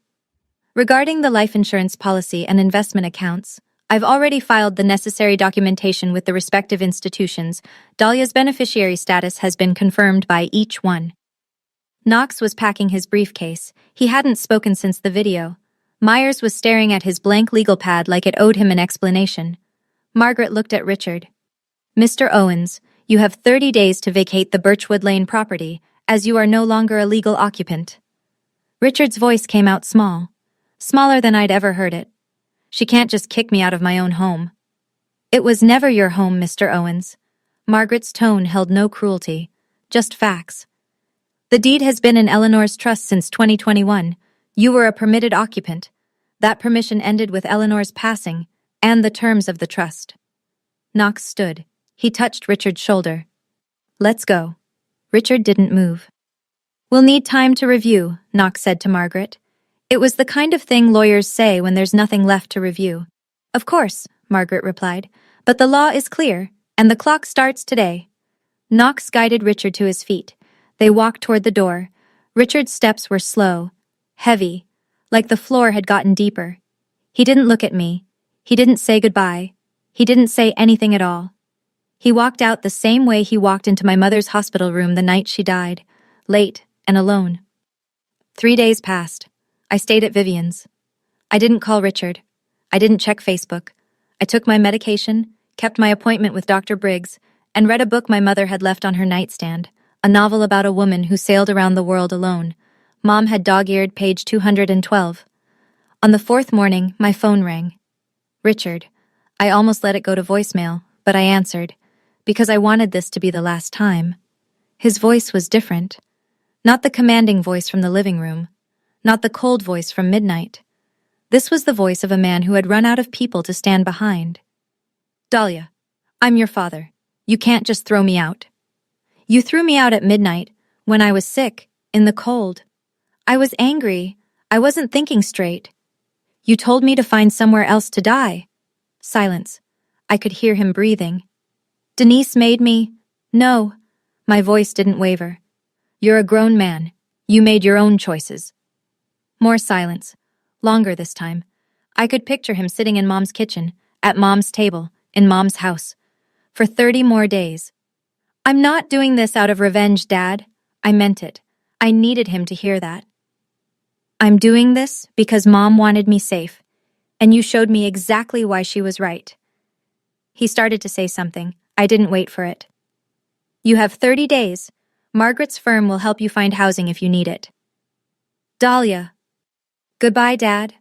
Regarding the life insurance policy and investment accounts, I've already filed the necessary documentation with the respective institutions. Dahlia's beneficiary status has been confirmed by each one. Knox was packing his briefcase. He hadn't spoken since the video. Myers was staring at his blank legal pad like it owed him an explanation. Margaret looked at Richard. Mr. Owens, you have 30 days to vacate the Birchwood Lane property, as you are no longer a legal occupant. Richard's voice came out small. Smaller than I'd ever heard it. She can't just kick me out of my own home. It was never your home, Mr. Owens. Margaret's tone held no cruelty, just facts. The deed has been in Eleanor's trust since 2021. You were a permitted occupant. That permission ended with Eleanor's passing, and the terms of the trust. Knox stood. He touched Richard's shoulder. Let's go. Richard didn't move. We'll need time to review, Knox said to Margaret. It was the kind of thing lawyers say when there's nothing left to review. Of course, Margaret replied, but the law is clear, and the clock starts today. Knox guided Richard to his feet. They walked toward the door. Richard's steps were slow, heavy, like the floor had gotten deeper. He didn't look at me. He didn't say goodbye. He didn't say anything at all. He walked out the same way he walked into my mother's hospital room the night she died, late and alone. 3 days passed. I stayed at Vivian's. I didn't call Richard. I didn't check Facebook. I took my medication, kept my appointment with Dr. Briggs, and read a book my mother had left on her nightstand, a novel about a woman who sailed around the world alone. Mom had dog-eared page 212. On the 4th morning, my phone rang. Richard. I almost let it go to voicemail, but I answered, because I wanted this to be the last time. His voice was different. Not the commanding voice from the living room. Not the cold voice from midnight. This was the voice of a man who had run out of people to stand behind. Dahlia, I'm your father. You can't just throw me out. You threw me out at midnight, when I was sick, in the cold. I was angry. I wasn't thinking straight. You told me to find somewhere else to die. Silence. I could hear him breathing. Denise made me— No. My voice didn't waver. You're a grown man. You made your own choices. More silence. Longer this time. I could picture him sitting in Mom's kitchen, at Mom's table, in Mom's house. For 30 more days. I'm not doing this out of revenge, Dad. I meant it. I needed him to hear that. I'm doing this because Mom wanted me safe, and you showed me exactly why she was right. He started to say something. I didn't wait for it. You have 30 days. Margaret's firm will help you find housing if you need it. Dahlia. Goodbye, Dad.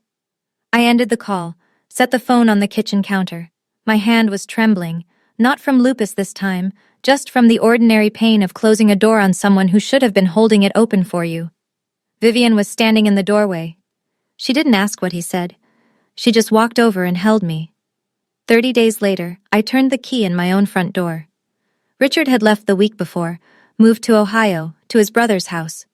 I ended the call, set the phone on the kitchen counter. My hand was trembling, not from lupus this time, just from the ordinary pain of closing a door on someone who should have been holding it open for you. Vivian was standing in the doorway. She didn't ask what he said. She just walked over and held me. 30 days later, I turned the key in my own front door. Richard had left the week before, moved to Ohio, to his brother's house.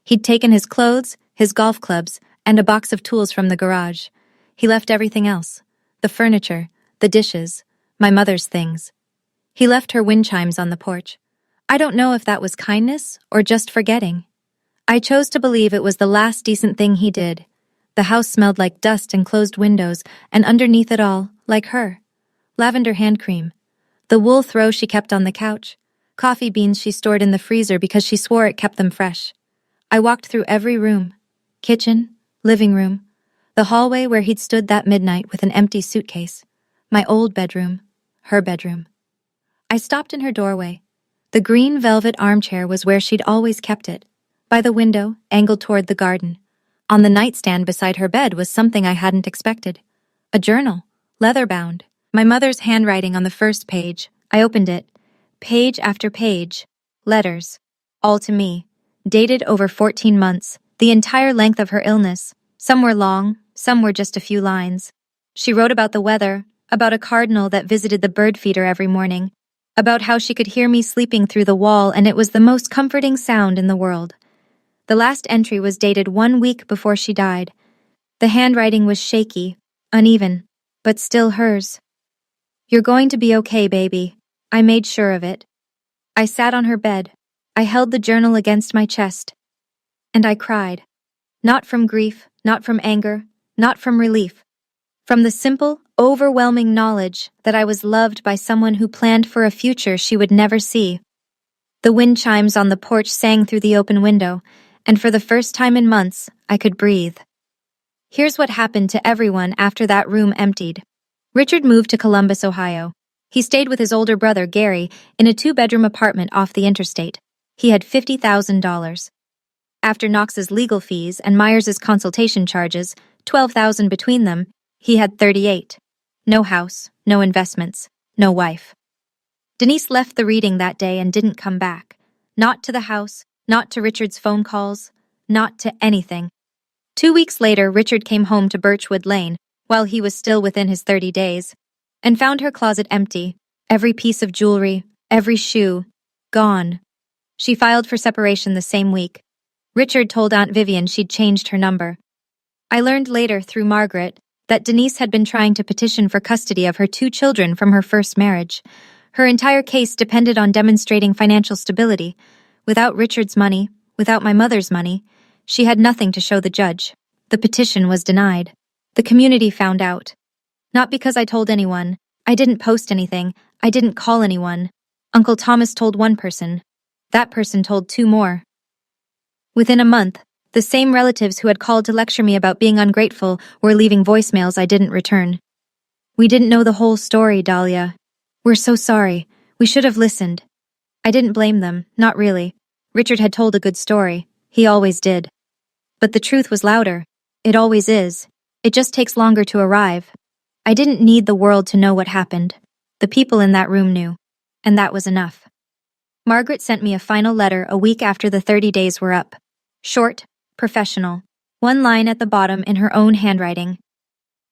He'd taken his clothes, his golf clubs, and a box of tools from the garage. He left everything else, the furniture, the dishes, my mother's things. He left her wind chimes on the porch. I don't know if that was kindness or just forgetting. I chose to believe it was the last decent thing he did. The house smelled like dust and closed windows, and underneath it all, like her. Lavender hand cream. The wool throw she kept on the couch. Coffee beans she stored in the freezer because she swore it kept them fresh. I walked through every room. Kitchen, living room, the hallway where he'd stood that midnight with an empty suitcase. My old bedroom, her bedroom. I stopped in her doorway. The green velvet armchair was where she'd always kept it, by the window, angled toward the garden. On the nightstand beside her bed was something I hadn't expected. A journal, leather-bound. My mother's handwriting on the first page. I opened it. Page after page. Letters. All to me. Dated over 14 months. The entire length of her illness. Some were long, some were just a few lines. She wrote about the weather, about a cardinal that visited the bird feeder every morning, about how she could hear me sleeping through the wall and it was the most comforting sound in the world. The last entry was dated 1 week before she died. The handwriting was shaky, uneven, but still hers. "You're going to be okay, baby." I made sure of it. I sat on her bed. I held the journal against my chest. And I cried. Not from grief, not from anger, not from relief. From the simple, overwhelming knowledge that I was loved by someone who planned for a future she would never see. The wind chimes on the porch sang through the open window, and for the first time in months, I could breathe. Here's what happened to everyone after that room emptied. Richard moved to Columbus, Ohio. He stayed with his older brother, Gary, in a 2-bedroom apartment off the interstate. He had $50,000. After Knox's legal fees and Myers's consultation charges, $12,000 between them, he had 38. No house, no investments, no wife. Denise left the reading that day and didn't come back. Not to the house, not to Richard's phone calls, not to anything. 2 weeks later, Richard came home to Birchwood Lane, while he was still within his 30 days, and found her closet empty, every piece of jewelry, every shoe, gone. She filed for separation the same week. Richard told Aunt Vivian she'd changed her number. I learned later, through Margaret, that Denise had been trying to petition for custody of her 2 children from her first marriage. Her entire case depended on demonstrating financial stability. Without Richard's money, without my mother's money, she had nothing to show the judge. The petition was denied. The community found out. Not because I told anyone. I didn't post anything. I didn't call anyone. Uncle Thomas told one person. That person told 2 more. Within a month, the same relatives who had called to lecture me about being ungrateful were leaving voicemails I didn't return. "We didn't know the whole story, Dahlia. We're so sorry. We should have listened." I didn't blame them, not really. Richard had told a good story. He always did. But the truth was louder. It always is. It just takes longer to arrive. I didn't need the world to know what happened. The people in that room knew. And that was enough. Margaret sent me a final letter a week after the 30 days were up. Short, professional. 1 line at the bottom in her own handwriting.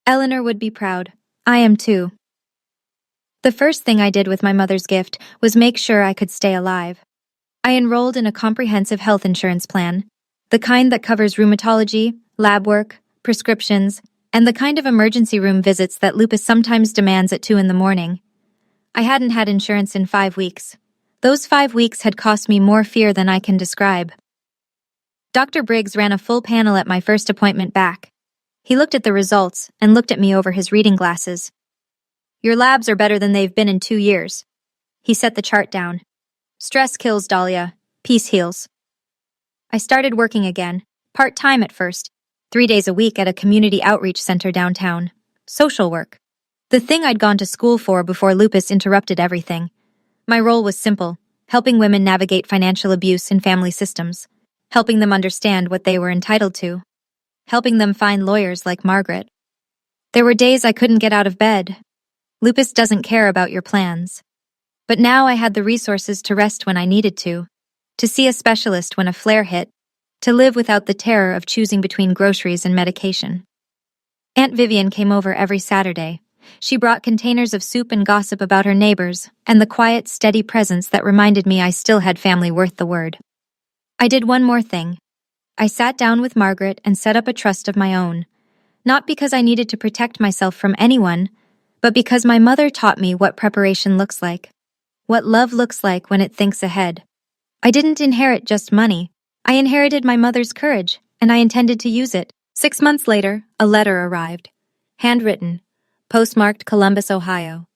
"Eleanor would be proud. I am too." The first thing I did with my mother's gift was make sure I could stay alive. I enrolled in a comprehensive health insurance plan, the kind that covers rheumatology, lab work, prescriptions, and the kind of emergency room visits that lupus sometimes demands at 2 in the morning. I hadn't had insurance in 5 weeks. Those 5 weeks had cost me more fear than I can describe. Dr. Briggs ran a full panel at my first appointment back. He looked at the results and looked at me over his reading glasses. "Your labs are better than they've been in 2 years. He set the chart down. "Stress kills, Dahlia. Peace heals." I started working again, part-time at first, 3 days a week at a community outreach center downtown. Social work. The thing I'd gone to school for before lupus interrupted everything. My role was simple, helping women navigate financial abuse in family systems, helping them understand what they were entitled to, helping them find lawyers like Margaret. There were days I couldn't get out of bed. Lupus doesn't care about your plans. But now I had the resources to rest when I needed to see a specialist when a flare hit, to live without the terror of choosing between groceries and medication. Aunt Vivian came over every Saturday. She brought containers of soup and gossip about her neighbors, and the quiet, steady presence that reminded me I still had family worth the word. I did one more thing. I sat down with Margaret and set up a trust of my own, not because I needed to protect myself from anyone, but because my mother taught me what preparation looks like, what love looks like when it thinks ahead. I didn't inherit just money. I inherited my mother's courage, and I intended to use it. 6 months later, a letter arrived. Handwritten, postmarked Columbus, Ohio.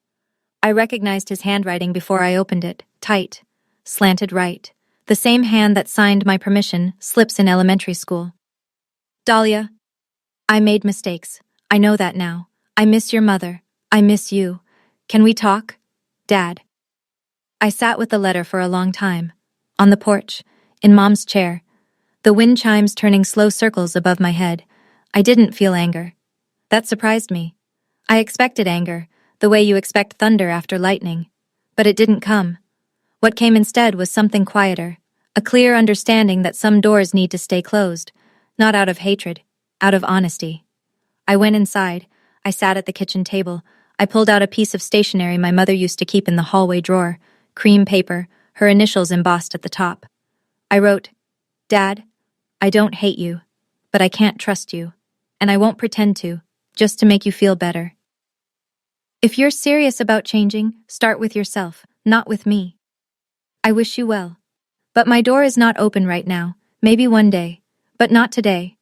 I recognized his handwriting before I opened it, tight, slanted right, the same hand that signed my permission slips in elementary school. Dahlia, I made mistakes. I know that now. I miss your mother. I miss you. Can we talk? Dad. I sat with the letter for a long time. On the porch, in Mom's chair, the wind chimes turning slow circles above my head. I didn't feel anger. That surprised me. I expected anger, the way you expect thunder after lightning. But it didn't come. What came instead was something quieter, a clear understanding that some doors need to stay closed, not out of hatred, out of honesty. I went inside. I sat at the kitchen table. I pulled out a piece of stationery my mother used to keep in the hallway drawer, cream paper, her initials embossed at the top. I wrote, Dad, I don't hate you, but I can't trust you, and I won't pretend to, just to make you feel better. If you're serious about changing, start with yourself, not with me. I wish you well. But my door is not open right now, maybe one day, but not today.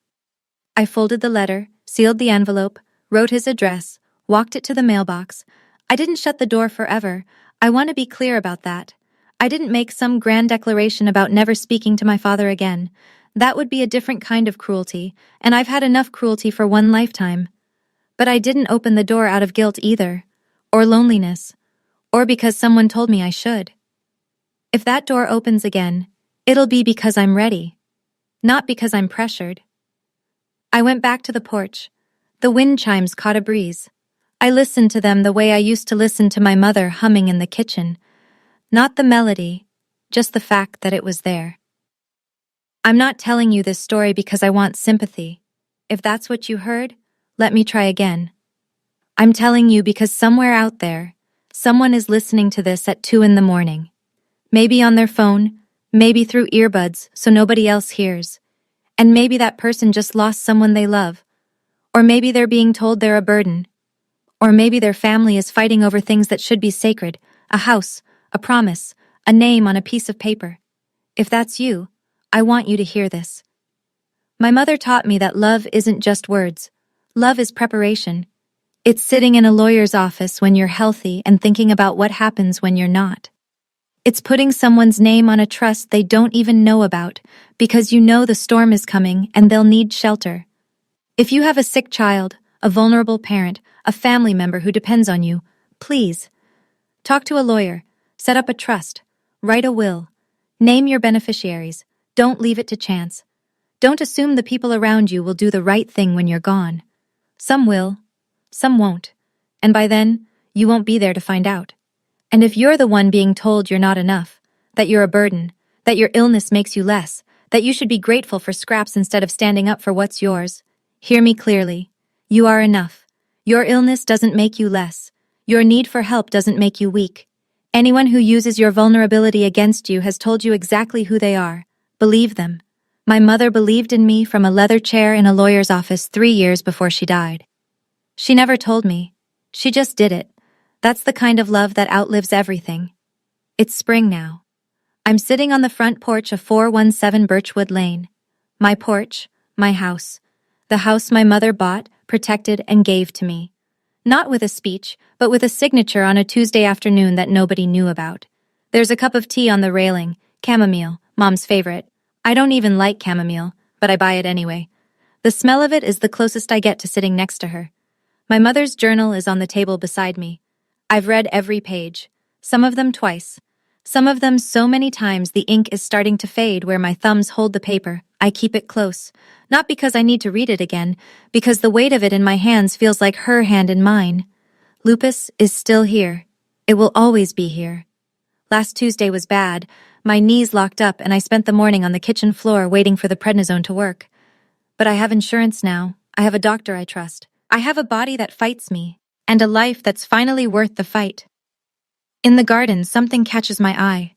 I folded the letter, sealed the envelope, wrote his address, walked it to the mailbox. I didn't shut the door forever. I want to be clear about that. I didn't make some grand declaration about never speaking to my father again. That would be a different kind of cruelty, and I've had enough cruelty for one lifetime. But I didn't open the door out of guilt either, or loneliness, or because someone told me I should. If that door opens again, it'll be because I'm ready, not because I'm pressured. I went back to the porch. The wind chimes caught a breeze. I listened to them the way I used to listen to my mother humming in the kitchen. Not the melody, just the fact that it was there. I'm not telling you this story because I want sympathy. If that's what you heard, let me try again. I'm telling you because somewhere out there, someone is listening to this at 2 a.m. Maybe on their phone, maybe through earbuds so nobody else hears. And maybe that person just lost someone they love. Or maybe they're being told they're a burden. Or maybe their family is fighting over things that should be sacred, a house, a promise, a name on a piece of paper. If that's you, I want you to hear this. My mother taught me that love isn't just words. Love is preparation. It's sitting in a lawyer's office when you're healthy and thinking about what happens when you're not. It's putting someone's name on a trust they don't even know about because you know the storm is coming and they'll need shelter. If you have a sick child, a vulnerable parent, a family member who depends on you, please talk to a lawyer, set up a trust, write a will, name your beneficiaries. Don't leave it to chance. Don't assume the people around you will do the right thing when you're gone. Some will, some won't, and by then, you won't be there to find out. And if you're the one being told you're not enough, that you're a burden, that your illness makes you less, that you should be grateful for scraps instead of standing up for what's yours, hear me clearly. You are enough. Your illness doesn't make you less. Your need for help doesn't make you weak. Anyone who uses your vulnerability against you has told you exactly who they are. Believe them. My mother believed in me from a leather chair in a lawyer's office 3 years before she died. She never told me. She just did it. That's the kind of love that outlives everything. It's spring now. I'm sitting on the front porch of 417 Birchwood Lane. My porch, my house. The house my mother bought, protected, and gave to me. Not with a speech, but with a signature on a Tuesday afternoon that nobody knew about. There's a cup of tea on the railing, chamomile, Mom's favorite. I don't even like chamomile, but I buy it anyway. The smell of it is the closest I get to sitting next to her. My mother's journal is on the table beside me. I've read every page, some of them twice. Some of them so many times the ink is starting to fade where my thumbs hold the paper. I keep it close, not because I need to read it again, because the weight of it in my hands feels like her hand in mine. Lupus is still here. It will always be here. Last Tuesday was bad. My knees locked up and I spent the morning on the kitchen floor waiting for the prednisone to work. But I have insurance now. I have a doctor I trust. I have a body that fights me, and a life that's finally worth the fight. In the garden, something catches my eye.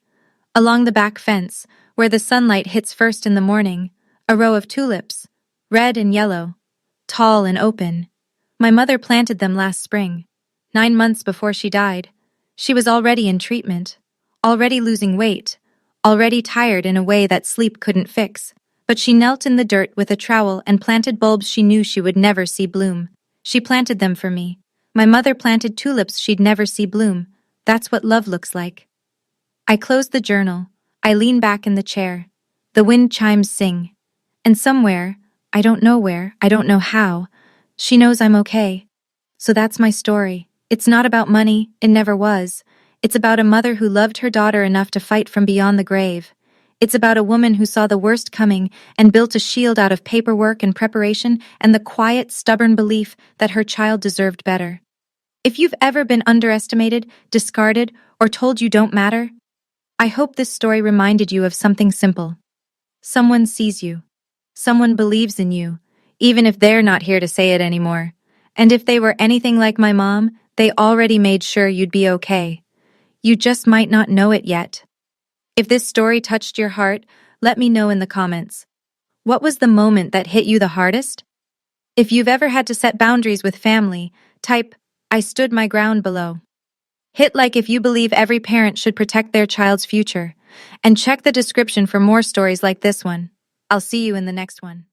Along the back fence, where the sunlight hits first in the morning, a row of tulips, red and yellow, tall and open. My mother planted them last spring, 9 months before she died. She was already in treatment, already losing weight, already tired in a way that sleep couldn't fix. But she knelt in the dirt with a trowel and planted bulbs she knew she would never see bloom. She planted them for me. My mother planted tulips she'd never see bloom. That's what love looks like. I close the journal. I lean back in the chair. The wind chimes sing. And somewhere, I don't know where, I don't know how, she knows I'm okay. So that's my story. It's not about money, it never was. It's about a mother who loved her daughter enough to fight from beyond the grave. It's about a woman who saw the worst coming and built a shield out of paperwork and preparation and the quiet, stubborn belief that her child deserved better. If you've ever been underestimated, discarded, or told you don't matter, I hope this story reminded you of something simple. Someone sees you. Someone believes in you, even if they're not here to say it anymore. And if they were anything like my mom, they already made sure you'd be okay. You just might not know it yet. If this story touched your heart, let me know in the comments. What was the moment that hit you the hardest? If you've ever had to set boundaries with family, type, "I stood my ground" below. Hit like if you believe every parent should protect their child's future. And check the description for more stories like this one. I'll see you in the next one.